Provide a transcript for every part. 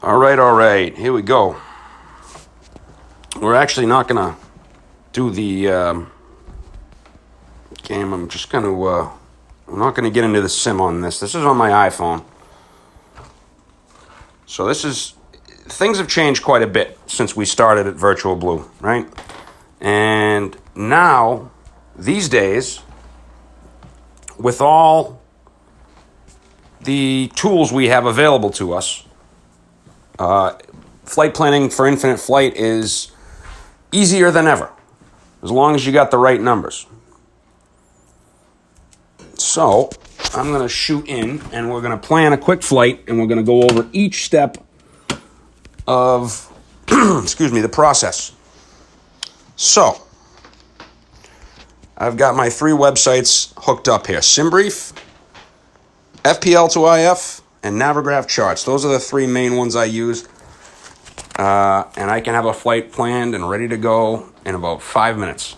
All right, here we go. We're actually not going to do the game. I'm just going to, I'm not going to get into the sim on this. This is on my iPhone. So things have changed quite a bit since we started at Virtual Blue, right? And now, these days, with all the tools we have available to us, flight planning for infinite flight is easier than ever, as long as you got the right numbers. So, I'm going to shoot in, and we're going to plan a quick flight, and we're going to go over each step of, the process. So, I've got my 3 websites hooked up here. SimBrief, FPL to IF, and Navigraph charts. Those are the 3 main ones I use. And I can have a flight planned and ready to go in about 5 minutes.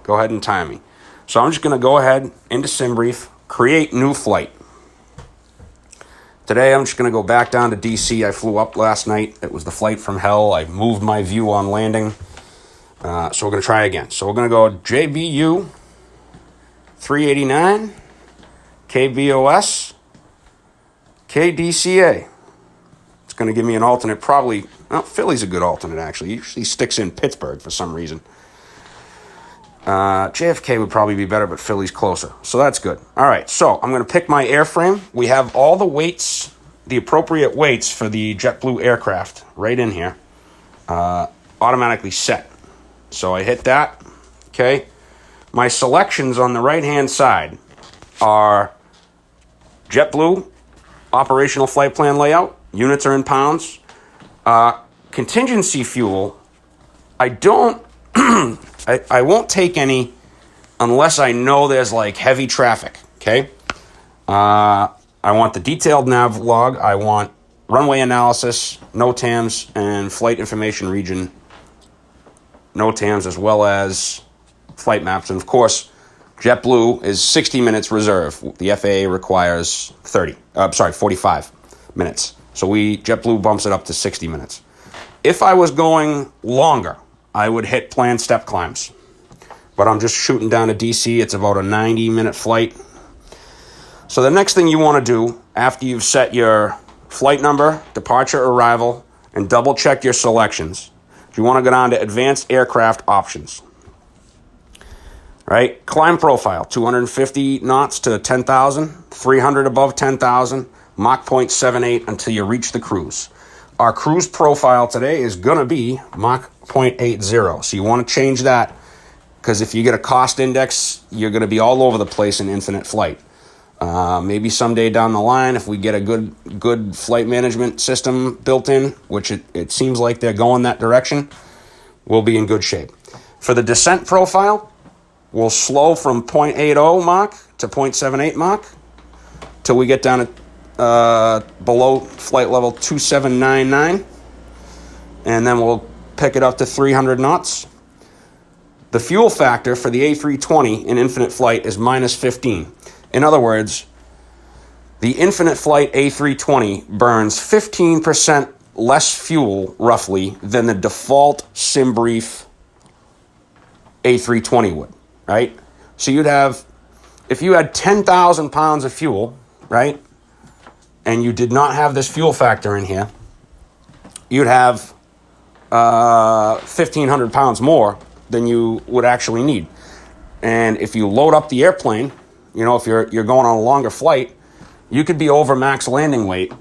Go ahead and time me. So I'm just going to go ahead into SimBrief, create new flight. Today I'm just going to go back down to DC. I flew up last night. It was the flight from hell. I moved my view on landing. So we're going to try again. So we're going to go JBU 389, KBOS, KDCA. It's going to give me an alternate, probably. Well, Philly's a good alternate, actually. He usually sticks in Pittsburgh for some reason. JFK would probably be better, but Philly's closer. So that's good. All right, so I'm going to pick my airframe. We have all the weights, the appropriate weights for the JetBlue aircraft right in here, automatically set. So I hit that, okay? My selections on the right-hand side are JetBlue, operational flight plan layout, units are in pounds. Contingency fuel, I don't, I won't take any unless I know there's like heavy traffic, okay? I want the detailed nav log, I want runway analysis, NOTAMs, and flight information region NOTAMs, as well as flight maps. And of course, JetBlue is 60 minutes reserve. The FAA requires 45 minutes. So JetBlue bumps it up to 60 minutes. If I was going longer, I would hit planned step climbs. But I'm just shooting down to DC. It's about a 90-minute flight. So the next thing you want to do after you've set your flight number, departure, arrival, and double check your selections, you want to go down to advanced aircraft options. Right? Climb profile, 250 knots to 10,000, 300 above 10,000, Mach 0.78 until you reach the cruise. Our cruise profile today is going to be Mach 0.80. So you want to change that, because if you get a cost index, you're going to be all over the place in infinite flight. Maybe someday down the line, if we get a good flight management system built in, which it seems like they're going that direction, we'll be in good shape. For the descent profile, we'll slow from 0.80 Mach to 0.78 Mach till we get down to below flight level 2799, and then we'll pick it up to 300 knots. The fuel factor for the A320 in infinite flight is minus 15. In other words, the infinite flight A320 burns 15% less fuel, roughly, than the default SimBrief A320 would, right? So if you had 10,000 pounds of fuel, right, and you did not have this fuel factor in here, you'd have 1,500 pounds more than you would actually need. And if you load up the airplane, if you're going on a longer flight, you could be over max landing weight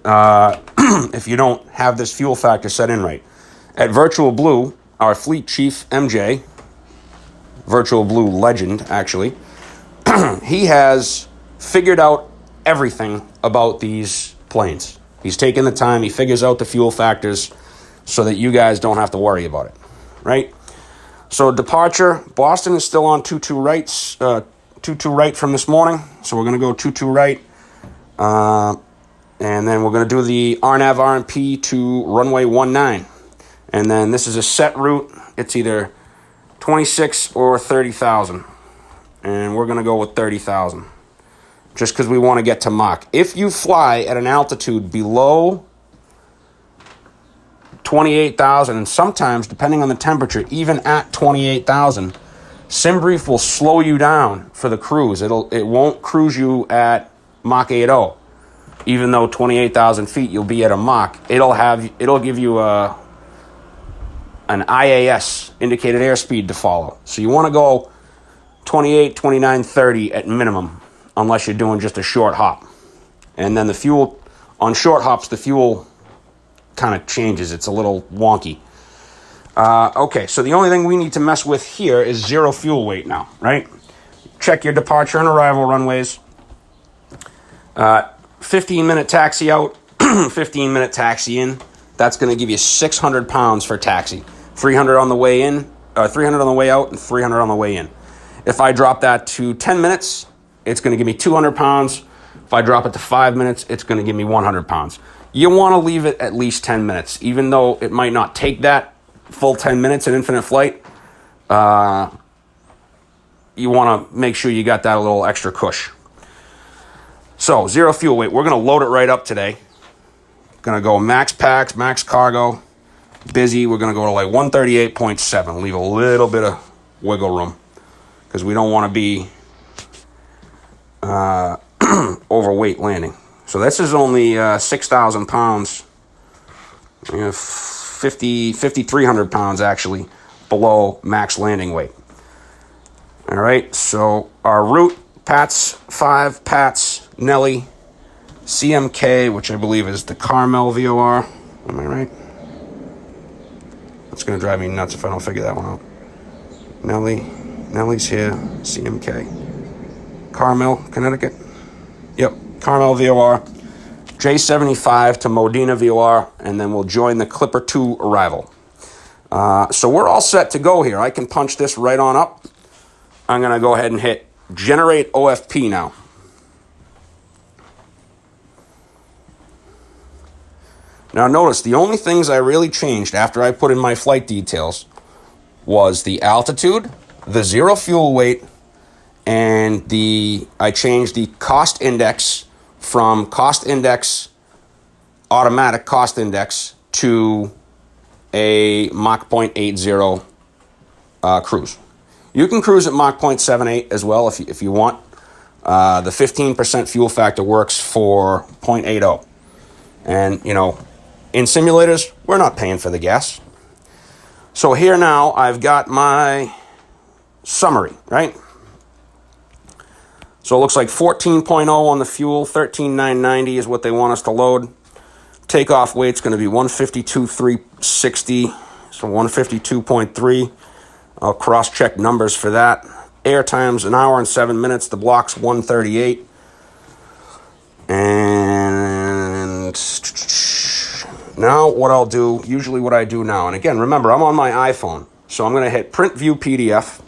if you don't have this fuel factor set in right. At Virtual Blue, our fleet chief, MJ, Virtual Blue legend, actually, he has figured out everything about these planes. He's taken the time, he figures out the fuel factors so that you guys don't have to worry about it, right? So departure, Boston is still on 22 rights, 22 right from this morning, so we're going to go 22 right, and then we're going to do the RNAV RMP to runway 19, and then this is a set route. It's either 26 or 30,000, and we're going to go with 30,000. just because we want to get to Mach. If you fly at an altitude below 28,000, and sometimes, depending on the temperature, even at 28,000, SimBrief will slow you down for the cruise. It won't cruise you at Mach 8.0. Even though 28,000 feet, you'll be at a Mach. It'll give you an IAS, indicated airspeed, to follow. So you want to go 28, 29, 30 at minimum, unless you're doing just a short hop. And then the fuel, on short hops, the fuel kind of changes. It's a little wonky. Okay, so the only thing we need to mess with here is zero fuel weight now, right? Check your departure and arrival runways. 15-minute taxi out, 15-minute taxi in. That's going to give you 600 pounds for taxi. 300 on the way in, 300 on the way out, and 300 on the way in. If I drop that to 10 minutes, it's going to give me 200 pounds. If I drop it to 5 minutes, it's going to give me 100 pounds. You want to leave it at least 10 minutes, even though it might not take that full 10 minutes in infinite flight. You want to make sure you got that a little extra cush. So, zero fuel weight. We're going to load it right up today. Going to go max packs, max cargo, busy. We're going to go to like 138.7. Leave a little bit of wiggle room because we don't want to be overweight landing. So this is only 6,000 pounds, 5,300 pounds actually below max landing weight. All right, so our route, PATS 5, PATS, Nelly, CMK, which I believe is the Carmel VOR. Am I right? That's going to drive me nuts if I don't figure that one out. Nelly's here, CMK. Carmel, Connecticut. Yep, Carmel VOR. J75 to Modena VOR, and then we'll join the Clipper 2 arrival. So we're all set to go here. I can punch this right on up. I'm going to go ahead and hit Generate OFP now. Now notice, the only things I really changed after I put in my flight details was the altitude, the zero fuel weight, and I changed the cost index from cost index, automatic cost index, to a Mach 0.80 cruise. You can cruise at Mach 0.78 as well if you want. The 15% fuel factor works for 0.80. And, in simulators, we're not paying for the gas. So here now, I've got my summary, right? So it looks like 14.0 on the fuel, 13,990 is what they want us to load. Takeoff weight's going to be 152,360, so 152.3. I'll cross-check numbers for that. Air time's 1 hour and 7 minutes. The block's 138. And now what I'll do, usually what I do now, and again, remember, I'm on my iPhone, so I'm going to hit Print View PDF,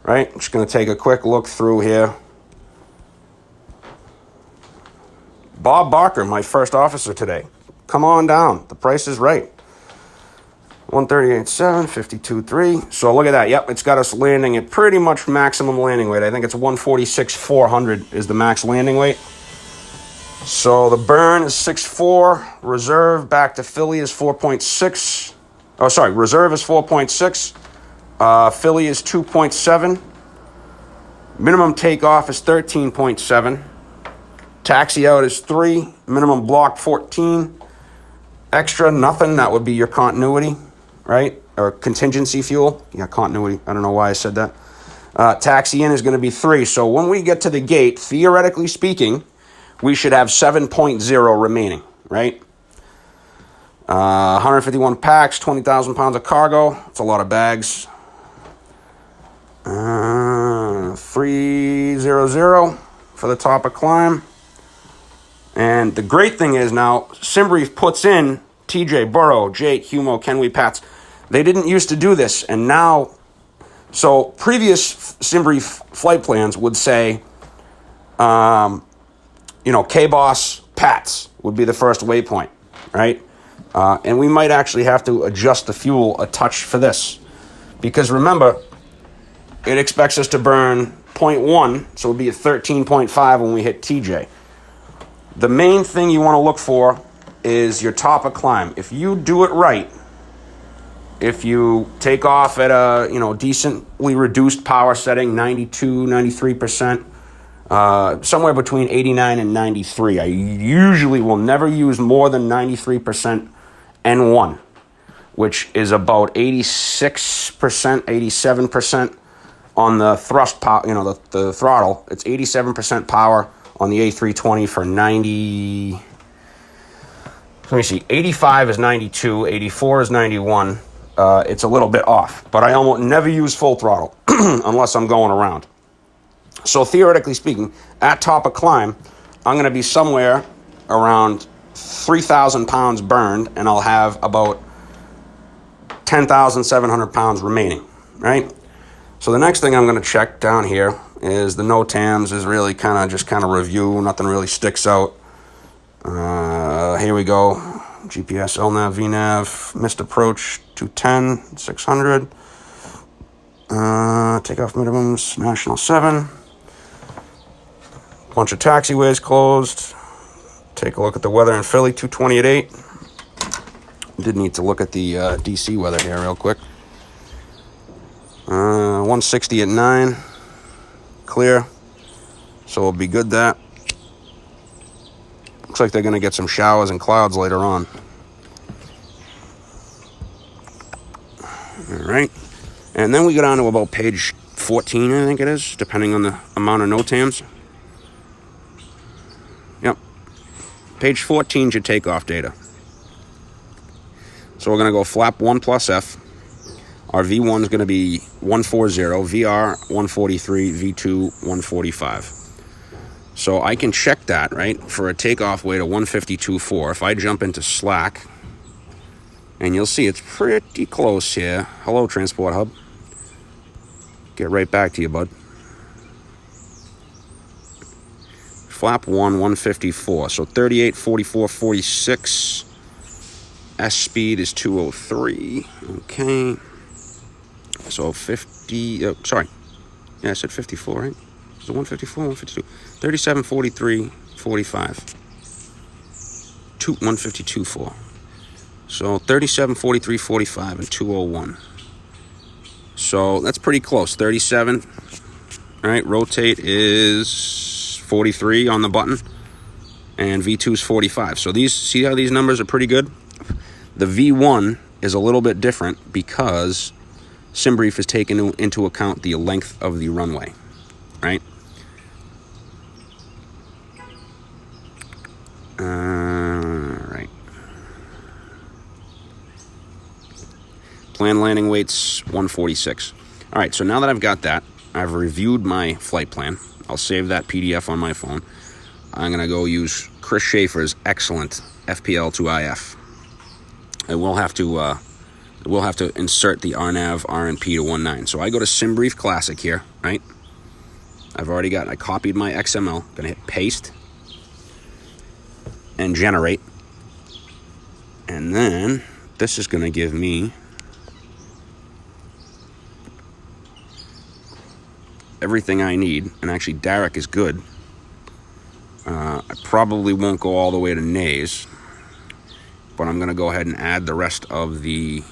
right? I'm just going to take a quick look through here. Bob Barker, my first officer today. Come on down. The price is right. 138.7, 52.3. So look at that. Yep, it's got us landing at pretty much maximum landing weight. I think it's 146,400 is the max landing weight. So the burn is 6.4. Reserve back to Philly is 4.6. Oh, sorry. Reserve is 4.6. Philly is 2.7. Minimum takeoff is 13.7. Taxi out is 3. Minimum block 14. Extra, nothing. That would be your continuity, right? Or contingency fuel. Yeah, continuity. I don't know why I said that. Taxi in is going to be 3. So when we get to the gate, theoretically speaking, we should have 7.0 remaining, right? 151 packs, 20,000 pounds of cargo. It's a lot of bags. 300 for the top of climb. And the great thing is now, SimBrief puts in TJ, Burrow, Jake, Humo, Kenway, Pats. They didn't used to do this, and now, so previous SimBrief flight plans would say, K-Boss, Pats would be the first waypoint, right? And we might actually have to adjust the fuel a touch for this. Because remember, it expects us to burn 0.1, so it'll be at 13.5 when we hit TJ. The main thing you want to look for is your top of climb. If you do it right, if you take off at a decently reduced power setting, 92, 93%, somewhere between 89 and 93. I usually will never use more than 93% N1, which is about 86%, 87% on the thrust power, the throttle. It's 87% power on the A320 for 90. Let me see. 85 is 92. 84 is 91. It's a little bit off, but I almost never use full throttle unless I'm going around. So theoretically speaking, at top of climb, I'm going to be somewhere around 3,000 pounds burned, and I'll have about 10,700 pounds remaining, right? So the next thing I'm going to check down here is the NOTAMs. Is really kind of review. Nothing really sticks out. Here we go. GPS, LNAV, VNAV, missed approach, 210, 600. Takeoff minimums, National 7. Bunch of taxiways closed. Take a look at the weather in Philly, 220 at 8. Did need to look at the DC weather here real quick. 160 at 9. Clear. So we'll be good that. Looks like they're going to get some showers and clouds later on. All right. And then we go down to about page 14, I think it is, depending on the amount of NOTAMs. Yep. Page 14 is your takeoff data. So we're going to go flap 1 plus F. Our V1 is going to be 140, VR 143, V2 145. So I can check that, right, for a takeoff weight of 152.4. If I jump into Slack, and you'll see it's pretty close here. Hello, Transport Hub. Get right back to you, bud. Flap 1, 154. So 38, 44, 46. S speed is 203. Okay. So 50, sorry. Yeah, I said 54, right? Is it 154, 152? 37, 43, 45. 152.4. So 37, 43, 45, and 201. So that's pretty close. 37. All right, rotate is 43 on the button. And V2 is 45. So see how these numbers are pretty good? The V1 is a little bit different because SimBrief has taken into account the length of the runway, right? Right. Planned landing weight's 146. All right, so now that I've got that, I've reviewed my flight plan. I'll save that PDF on my phone. I'm going to go use Chris Schaefer's excellent FPL to IF. And we'll have to insert the RNAV RNP to 19. So I go to SimBrief Classic here, right? I copied my XML. Going to hit paste and generate. And then this is going to give me everything I need. And actually, Derek is good. I probably won't go all the way to nays, but I'm going to go ahead and add the rest of the...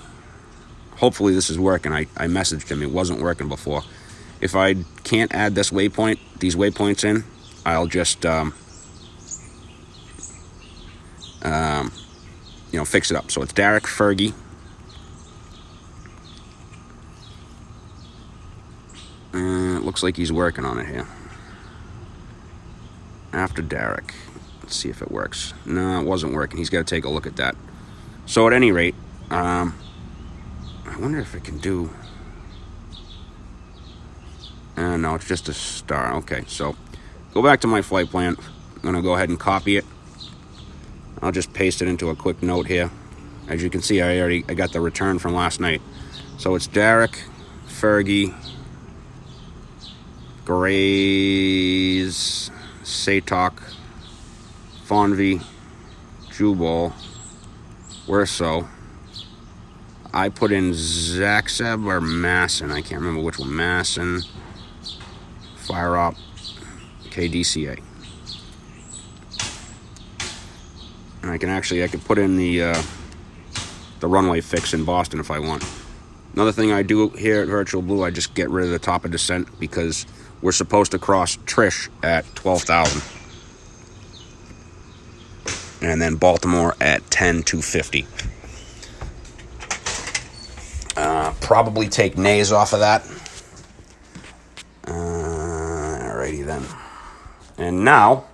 Hopefully this is working. I messaged him. It wasn't working before. If I can't add these waypoints in, I'll just, fix it up. So it's Derek Fergie. It looks like he's working on it here. After Derek. Let's see if it works. No, it wasn't working. He's got to take a look at that. So at any rate, I wonder if it can do... no, it's just a star. Okay, so go back to my flight plan. I'm going to go ahead and copy it. I'll just paste it into a quick note here. As you can see, I got the return from last night. So it's Derek, Fergie, Grays, Satok, Fonvi, Jubal, Werso. I put in Zaxeb or Masson. I can't remember which one. Masson, fire up KDCA. And I could put in the runway fix in Boston if I want. Another thing I do here at Virtual Blue, I just get rid of the top of descent because we're supposed to cross Trish at 12,000. And then Baltimore at 10,250. Probably take nays off of that. Alrighty then. And now,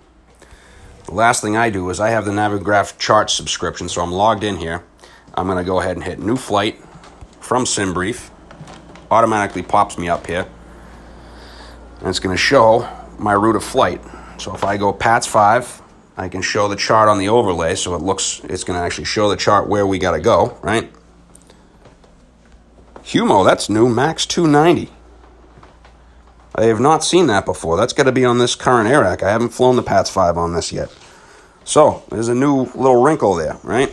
the last thing I do is I have the Navigraph chart subscription, so I'm logged in here. I'm going to go ahead and hit New Flight from SimBrief. Automatically pops me up here. And it's going to show my route of flight. So if I go PATS 5, I can show the chart on the overlay, so it's going to actually show the chart where we got to go, right? Humo, that's new, max 290. I have not seen that before. That's got to be on this current AIRAC. I haven't flown the PATS 5 on this yet. So there's a new little wrinkle there, right?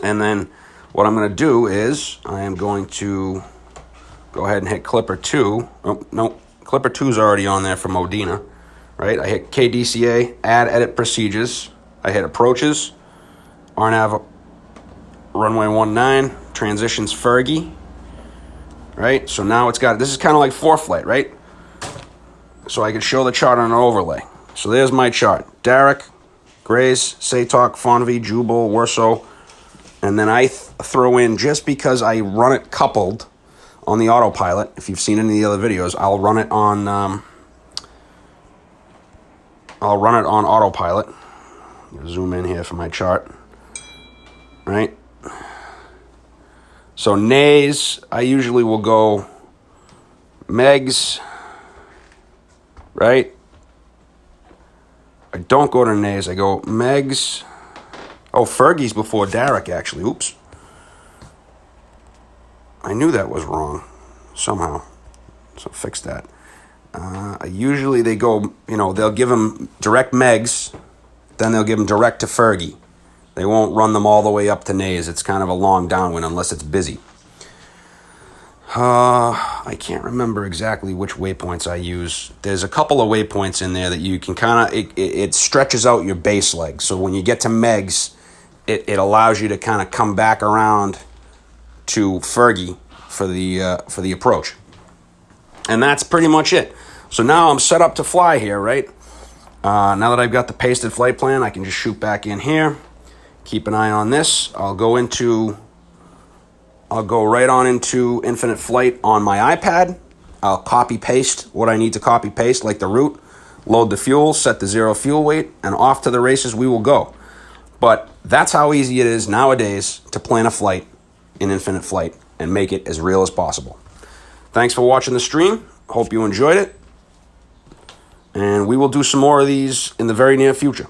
And then what I'm going to do is I am going to go ahead and hit Clipper 2. Oh, no, Clipper 2 is already on there for Modena, right? I hit KDCA, add edit procedures. I hit approaches, RNAV runway 19, transitions Fergie, right? So now it's got, this is kind of like FlightSimulator, right? So I can show the chart on an overlay. So there's my chart. Derek, Grays, Satok, Fonvie, Jubal, Warsaw. And then I throw in, just because I run it coupled on the autopilot, if you've seen any of the other videos, I'll run it on autopilot. Zoom in here for my chart, right? So nays, I usually will go Megs, right? I don't go to nays, I go Megs. Oh, Fergie's before Derek, actually. Oops. I knew that was wrong somehow. So fix that. Usually they go, they'll give them direct Megs, then they'll give them direct to Fergie. They won't run them all the way up to nays. It's kind of a long downwind unless it's busy. I can't remember exactly which waypoints I use. There's a couple of waypoints in there that you can kind of, it stretches out your base leg. So when you get to Megs, it allows you to kind of come back around to Fergie for the approach. And that's pretty much it. So now I'm set up to fly here, right? Now that I've got the pasted flight plan, I can just shoot back in here. Keep an eye on this. I'll go right on into Infinite Flight on my iPad. I'll copy paste what I need to copy paste, like the route, load the fuel, set the 0 fuel weight, and off to the races we will go. But that's how easy it is nowadays to plan a flight in Infinite Flight and make it as real as possible. Thanks for watching the stream. Hope you enjoyed it. And we will do some more of these in the very near future.